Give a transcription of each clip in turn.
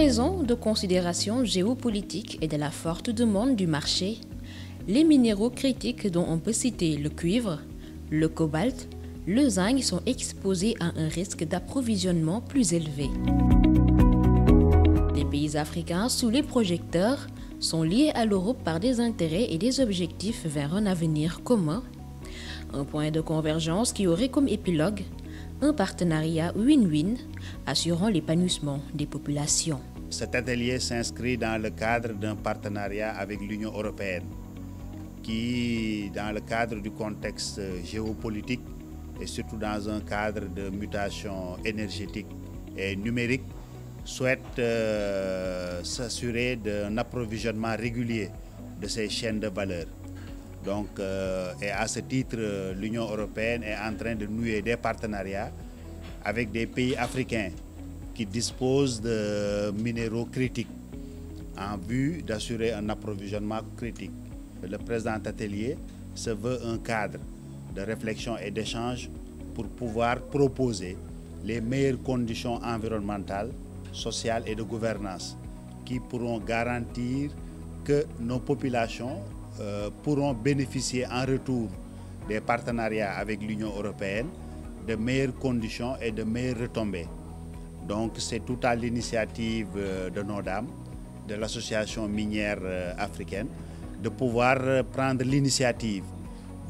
raison de considérations géopolitiques et de la forte demande du marché, les minéraux critiques dont on peut citer le cuivre, le cobalt, le zinc sont exposés à un risque d'approvisionnement plus élevé. Les pays africains sous les projecteurs sont liés à l'Europe par des intérêts et des objectifs vers un avenir commun, un point de convergence qui aurait comme épilogue un partenariat win-win assurant l'épanouissement des populations. Cet atelier s'inscrit dans le cadre d'un partenariat avec l'Union européenne qui, dans le cadre du contexte géopolitique et surtout dans un cadre de mutation énergétique et numérique, souhaite s'assurer d'un approvisionnement régulier de ces chaînes de valeur. Donc, et à ce titre, l'Union européenne est en train de nouer des partenariats avec des pays africains qui disposent de minéraux critiques en vue d'assurer un approvisionnement critique. Le présent atelier se veut un cadre de réflexion et d'échange pour pouvoir proposer les meilleures conditions environnementales, sociales et de gouvernance qui pourront garantir que nos populations pourront bénéficier en retour des partenariats avec l'Union européenne de meilleures conditions et de meilleures retombées. Donc c'est tout à l'initiative de NODAM, de l'association minière africaine, de pouvoir prendre l'initiative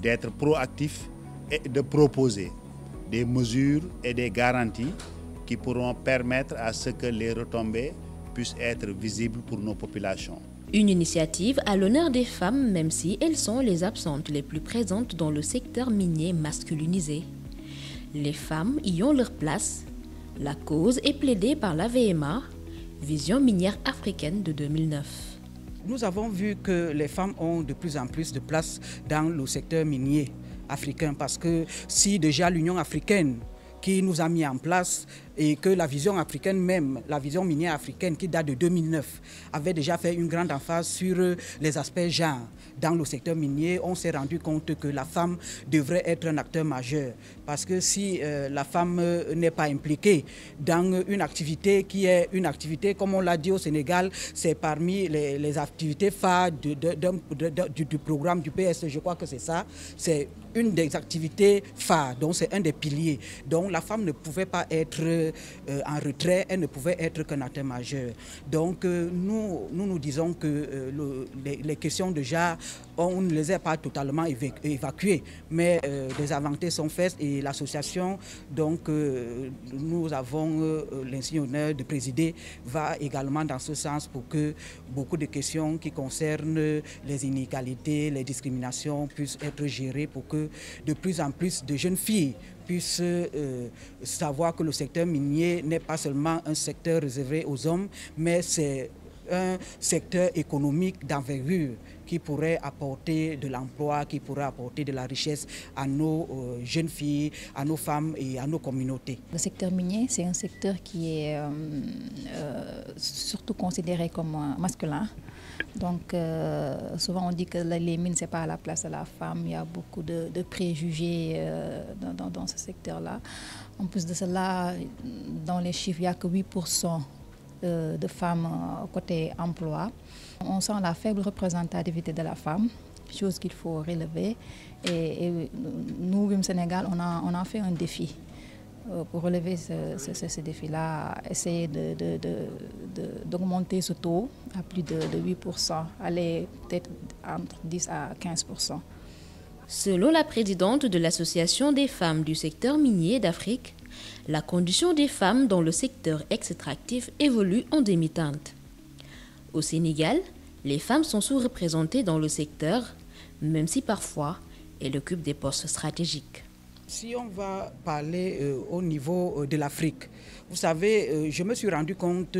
d'être proactif et de proposer des mesures et des garanties qui pourront permettre à ce que les retombées puissent être visibles pour nos populations. Une initiative à l'honneur des femmes, même si elles sont les absentes les plus présentes dans le secteur minier masculinisé. Les femmes y ont leur place. La cause est plaidée par la VMA, Vision minière africaine de 2009. Nous avons vu que les femmes ont de plus en plus de place dans le secteur minier africain parce que si déjà l'Union africaine qui nous a mis en place et que la vision africaine même, la vision minière africaine qui date de 2009, avait déjà fait une grande emphase sur les aspects genre. Dans le secteur minier, on s'est rendu compte que la femme devrait être un acteur majeur. Parce que si la femme n'est pas impliquée dans une activité qui est une activité, comme on l'a dit au Sénégal, c'est parmi les activités phares du programme du PS, je crois que c'est ça. C'est une des activités phares, donc c'est un des piliers. Donc la femme ne pouvait pas être en retrait, elle ne pouvait être qu'un acteur majeur. Donc nous disons que les questions de genre, on ne les a pas totalement évacuées, mais des avancées sont faites et l'association, donc nous avons l'insigne honneur de présider, va également dans ce sens pour que beaucoup de questions qui concernent les inégalités, les discriminations puissent être gérées pour que de plus en plus de jeunes filles puissent savoir que le secteur minier n'est pas seulement un secteur réservé aux hommes, mais c'est un secteur économique d'envergure qui pourrait apporter de l'emploi, qui pourrait apporter de la richesse à nos jeunes filles, à nos femmes et à nos communautés. Le secteur minier, c'est un secteur qui est surtout considéré comme masculin. Donc souvent on dit que les mines, ce n'est pas à la place de la femme. Il y a beaucoup de préjugés dans ce secteur-là. En plus de cela, dans les chiffres, il n'y a que 8% de femmes côté emploi. On sent la faible représentativité de la femme, chose qu'il faut relever. Et nous, au Sénégal, on a fait un défi. Pour relever ce défi-là, essayer d'augmenter ce taux à plus de 8%, aller peut-être entre 10 à 15%. Selon la présidente de l'Association des femmes du secteur minier d'Afrique, la condition des femmes dans le secteur extractif évolue en demi-teinte. Au Sénégal, les femmes sont sous-représentées dans le secteur, même si parfois elles occupent des postes stratégiques. Si on va parler au niveau de l'Afrique, vous savez, je me suis rendu compte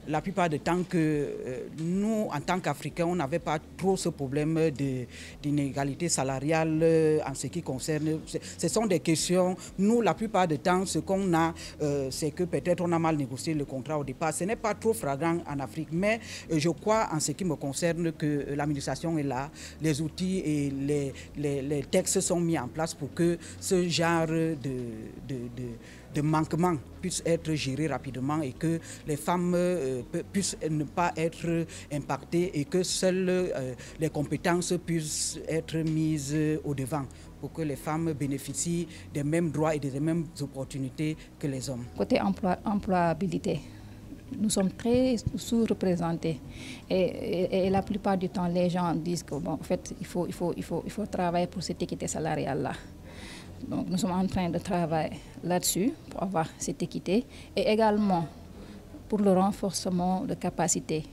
la plupart du temps que nous, en tant qu'Africains, on n'avait pas trop ce problème d'inégalité salariale en ce qui concerne. Ce sont des questions, nous, la plupart du temps, ce qu'on a, c'est que peut-être on a mal négocié le contrat au départ. Ce n'est pas trop flagrant en Afrique, mais je crois, en ce qui me concerne, que l'administration est là, les outils et les textes sont mis en place pour que ce genre de manquements puissent être gérés rapidement et que les femmes puissent ne pas être impactées et que seules les compétences puissent être mises au devant pour que les femmes bénéficient des mêmes droits et des mêmes opportunités que les hommes. Côté employabilité, nous sommes très sous-représentés et la plupart du temps, les gens disent que bon, en fait, il faut travailler pour cette équité salariale-là. Donc nous sommes en train de travailler là-dessus pour avoir cette équité et également pour le renforcement de capacité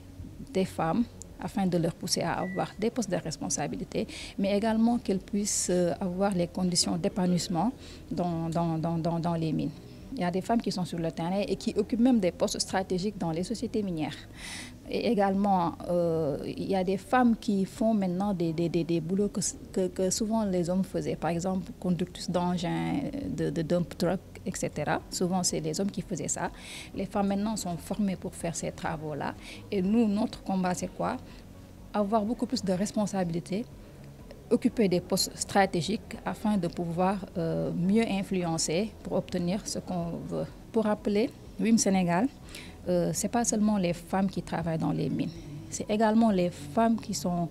des femmes afin de leur pousser à avoir des postes de responsabilité, mais également qu'elles puissent avoir les conditions d'épanouissement dans les mines. Il y a des femmes qui sont sur le terrain et qui occupent même des postes stratégiques dans les sociétés minières. Et également, il y a des femmes qui font maintenant des boulots que souvent les hommes faisaient. Par exemple, conductrice d'engins, de dump truck, etc. Souvent, c'est les hommes qui faisaient ça. Les femmes maintenant sont formées pour faire ces travaux-là. Et nous, notre combat, c'est quoi? Avoir beaucoup plus de responsabilités, occuper des postes stratégiques afin de pouvoir mieux influencer pour obtenir ce qu'on veut. Pour rappeler, WIM Sénégal, ce n'est pas seulement les femmes qui travaillent dans les mines, c'est également les femmes qui sont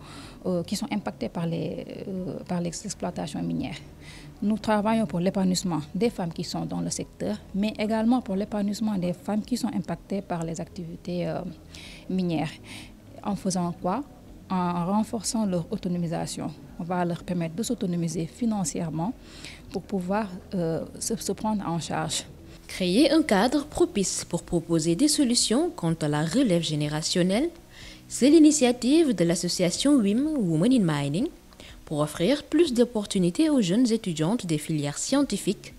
impactées par les exploitations minières. Nous travaillons pour l'épanouissement des femmes qui sont dans le secteur, mais également pour l'épanouissement des femmes qui sont impactées par les activités minières. En faisant quoi? En renforçant leur autonomisation. On va leur permettre de s'autonomiser financièrement pour pouvoir se prendre en charge. Créer un cadre propice pour proposer des solutions quant à la relève générationnelle, c'est l'initiative de l'association WIM, Women in Mining, pour offrir plus d'opportunités aux jeunes étudiantes des filières scientifiques,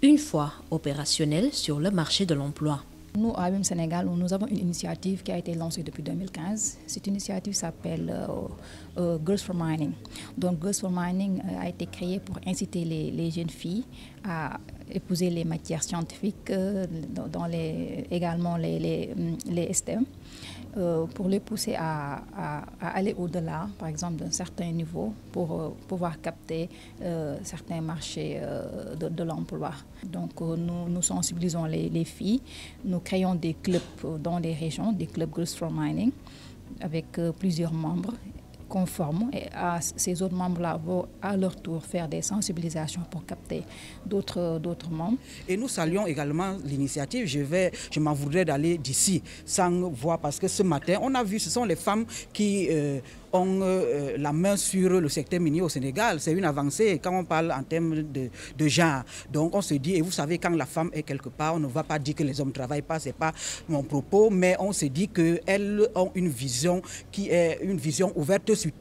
une fois opérationnelles sur le marché de l'emploi. Nous, à WIM Sénégal, nous avons une initiative qui a été lancée depuis 2015. Cette initiative s'appelle Girls for Mining. Donc, Girls for Mining a été créée pour inciter les jeunes filles à épouser les matières scientifiques, également les STEM, pour les pousser à aller au-delà, par exemple, d'un certain niveau, pour pouvoir capter certains marchés de l'emploi. Donc, nous sensibilisons les filles, nous créons des clubs dans les régions, des clubs Girls for Mining, avec plusieurs membres conformes, et ces autres membres-là vont à leur tour faire des sensibilisations pour capter d'autres membres. Et nous saluons également l'initiative. Je m'en voudrais d'aller d'ici sans voir, parce que ce matin, on a vu, ce sont les femmes qui ont la main sur le secteur minier au Sénégal. C'est une avancée quand on parle en termes de genre. Donc on se dit, et vous savez, quand la femme est quelque part, on ne va pas dire que les hommes ne travaillent pas, ce n'est pas mon propos, mais on se dit qu'elles ont une vision qui est une vision ouverte sur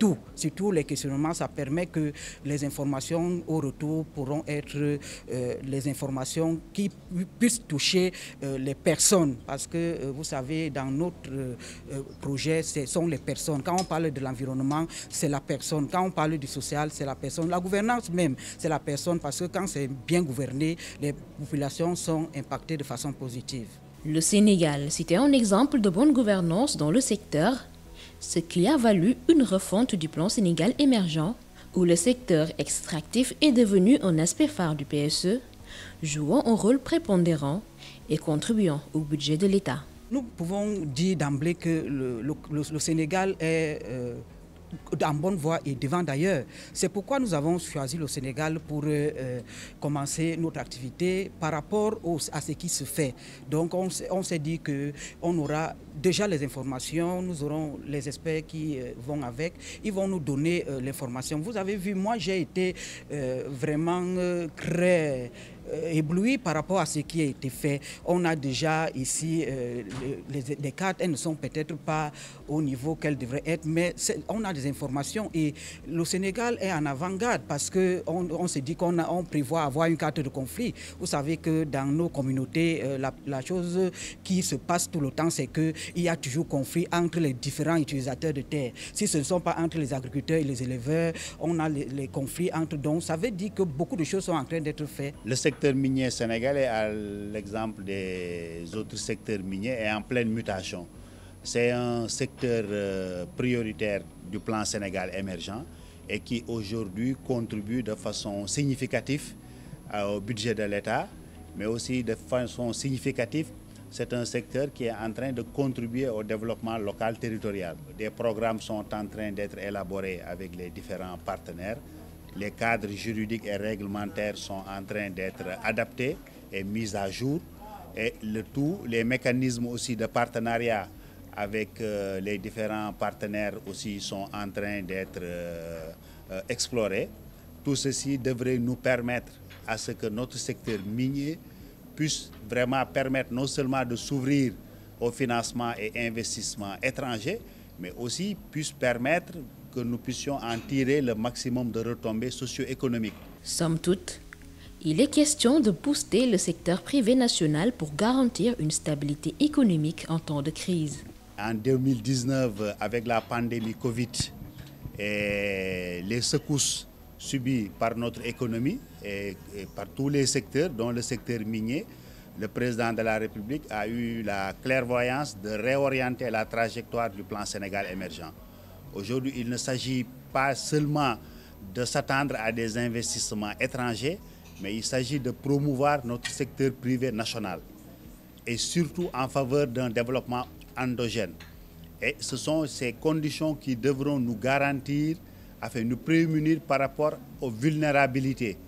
tous les questionnements. Ça permet que les informations au retour pourront être les informations qui puissent toucher les personnes. Parce que vous savez, dans notre projet, ce sont les personnes. Quand on parle de l'environnement, c'est la personne. Quand on parle du social, c'est la personne. La gouvernance même, c'est la personne, parce que quand c'est bien gouverné, les populations sont impactées de façon positive. Le Sénégal, c'était un exemple de bonne gouvernance dans le secteur, ce qui a valu une refonte du plan Sénégal émergent, où le secteur extractif est devenu un aspect phare du PSE, jouant un rôle prépondérant et contribuant au budget de l'État. Nous pouvons dire d'emblée que le Sénégal est en bonne voie et devant d'ailleurs. C'est pourquoi nous avons choisi le Sénégal pour commencer notre activité par rapport à ce qui se fait. Donc on s'est dit qu'on aura déjà les informations, nous aurons les experts qui vont avec, ils vont nous donner l'information. Vous avez vu, moi j'ai été vraiment très ébloui par rapport à ce qui a été fait. On a déjà ici les cartes, elles ne sont peut-être pas au niveau qu'elles devraient être, mais on a des informations et le Sénégal est en avant-garde parce qu'on se dit qu'on prévoit avoir une carte de conflit. Vous savez que dans nos communautés, la chose qui se passe tout le temps, c'est qu'il y a toujours conflit entre les différents utilisateurs de terre. Si ce ne sont pas entre les agriculteurs et les éleveurs, on a les conflits entre. Donc ça veut dire que beaucoup de choses sont en train d'être faites. Le secteur minier sénégalais, à l'exemple des autres secteurs miniers, est en pleine mutation. C'est un secteur prioritaire du plan Sénégal émergent et qui aujourd'hui contribue de façon significative au budget de l'État mais aussi de façon significative, c'est un secteur qui est en train de contribuer au développement local territorial. Des programmes sont en train d'être élaborés avec les différents partenaires. Les cadres juridiques et réglementaires sont en train d'être adaptés et mis à jour. Et les mécanismes aussi de partenariat avec les différents partenaires aussi sont en train d'être explorés. Tout ceci devrait nous permettre à ce que notre secteur minier puisse vraiment permettre non seulement de s'ouvrir au financement et investissement étrangers, mais aussi puisse permettre que nous puissions en tirer le maximum de retombées socio-économiques. Somme toute, il est question de booster le secteur privé national pour garantir une stabilité économique en temps de crise. En 2019, avec la pandémie Covid et les secousses subies par notre économie et par tous les secteurs, dont le secteur minier, le président de la République a eu la clairvoyance de réorienter la trajectoire du plan Sénégal émergent. Aujourd'hui, il ne s'agit pas seulement de s'attendre à des investissements étrangers, mais il s'agit de promouvoir notre secteur privé national et surtout en faveur d'un développement endogène. Et ce sont ces conditions qui devront nous garantir, afin de nous prémunir par rapport aux vulnérabilités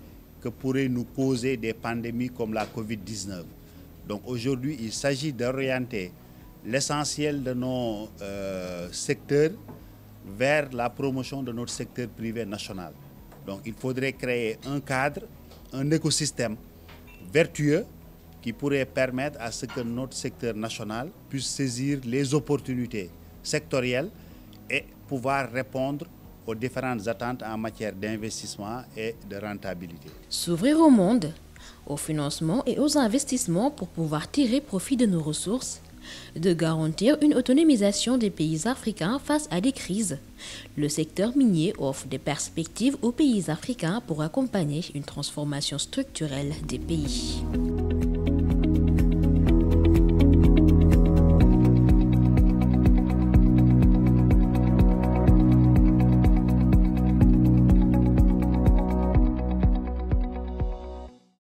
que pourraient nous causer des pandémies comme la Covid-19. Donc aujourd'hui, il s'agit d'orienter l'essentiel de nos secteurs vers la promotion de notre secteur privé national. Donc il faudrait créer un cadre, un écosystème vertueux qui pourrait permettre à ce que notre secteur national puisse saisir les opportunités sectorielles et pouvoir répondre aux différentes attentes en matière d'investissement et de rentabilité. S'ouvrir au monde, au financement et aux investissements pour pouvoir tirer profit de nos ressources, de garantir une autonomisation des pays africains face à des crises. Le secteur minier offre des perspectives aux pays africains pour accompagner une transformation structurelle des pays.